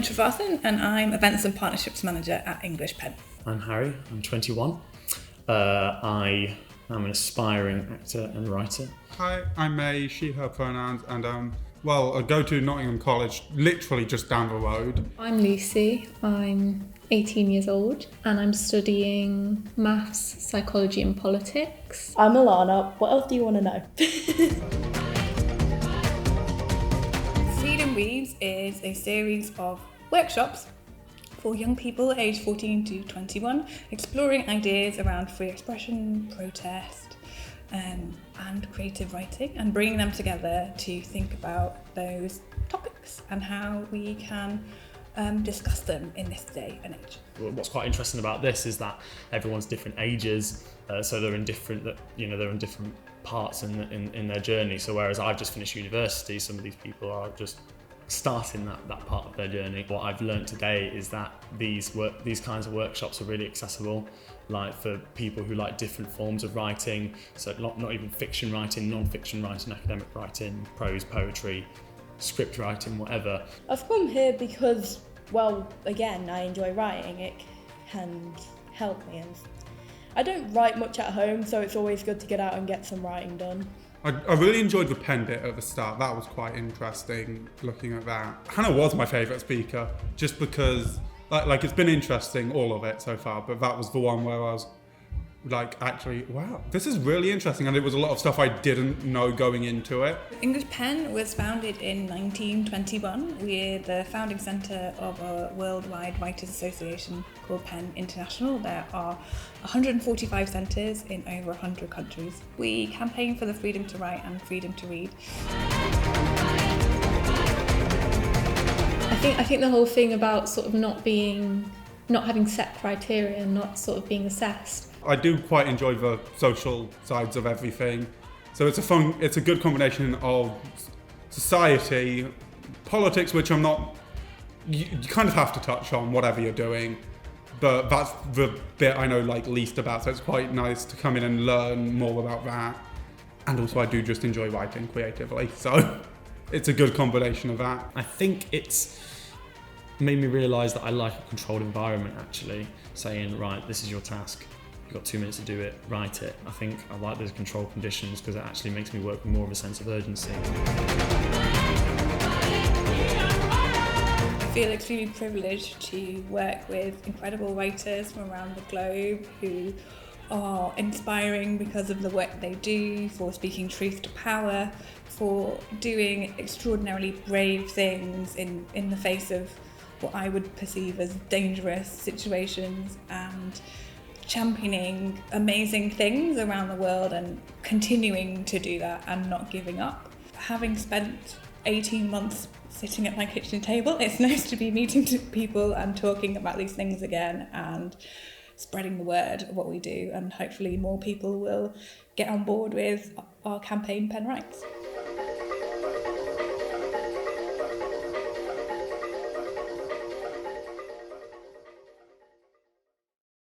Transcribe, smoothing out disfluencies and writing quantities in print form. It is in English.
Trevathan and I'm Events and Partnerships Manager at English Pen. I'm Harry, I'm 21. I am an aspiring actor and writer. Hi, I'm May, she, her pronouns, and I go to Nottingham College, literally just down the road. I'm Lucy, I'm 18 years old and I'm studying maths, psychology and politics. I'm Alana, what else do you want to know? Freedom Reads is a series of workshops for young people aged 14 to 21, exploring ideas around free expression, protest, and creative writing, and bringing them together to think about those topics and how we can discuss them in this day and age. What's quite interesting about this is that everyone's different ages, so they're in different parts in their journey. So whereas I've just finished university, some of these people are just starting that part of their journey. What I've learned today is that these kinds of workshops are really accessible, like for people who like different forms of writing, so not even fiction writing, non-fiction writing, academic writing, prose, poetry, script writing, whatever. I've come here because, well, again, I enjoy writing. It can help me, and I don't write much at home, so it's always good to get out and get some writing done. I really enjoyed the pen bit at the start. That was quite interesting, looking at that. Hannah was my favourite speaker, just because, like it's been interesting, all of it so far, but that was the one where I was like, actually, wow, this is really interesting, and it was a lot of stuff I didn't know going into it. English Pen was founded in 1921. We're the founding centre of a worldwide writers association called Pen International. There are 145 centres in over 100 countries. We campaign for the freedom to write and freedom to read. I think the whole thing about sort of not having set criteria and not sort of being assessed. I do quite enjoy the social sides of everything. So it's a good combination of society, politics, which you kind of have to touch on whatever you're doing, but that's the bit I know least about, so it's quite nice to come in and learn more about that. And also I do just enjoy writing creatively, so it's a good combination of that. I think it's made me realise that I like a controlled environment, actually, saying, right, this is your task. You've got 2 minutes to do it, write it. I think I like those controlled conditions because it actually makes me work with more of a sense of urgency. I feel extremely privileged to work with incredible writers from around the globe who are inspiring because of the work they do, for speaking truth to power, for doing extraordinarily brave things in the face of what I would perceive as dangerous situations, and championing amazing things around the world and continuing to do that and not giving up. Having spent 18 months sitting at my kitchen table, it's nice to be meeting people and talking about these things again and spreading the word of what we do, and hopefully more people will get on board with our campaign Pen Rights.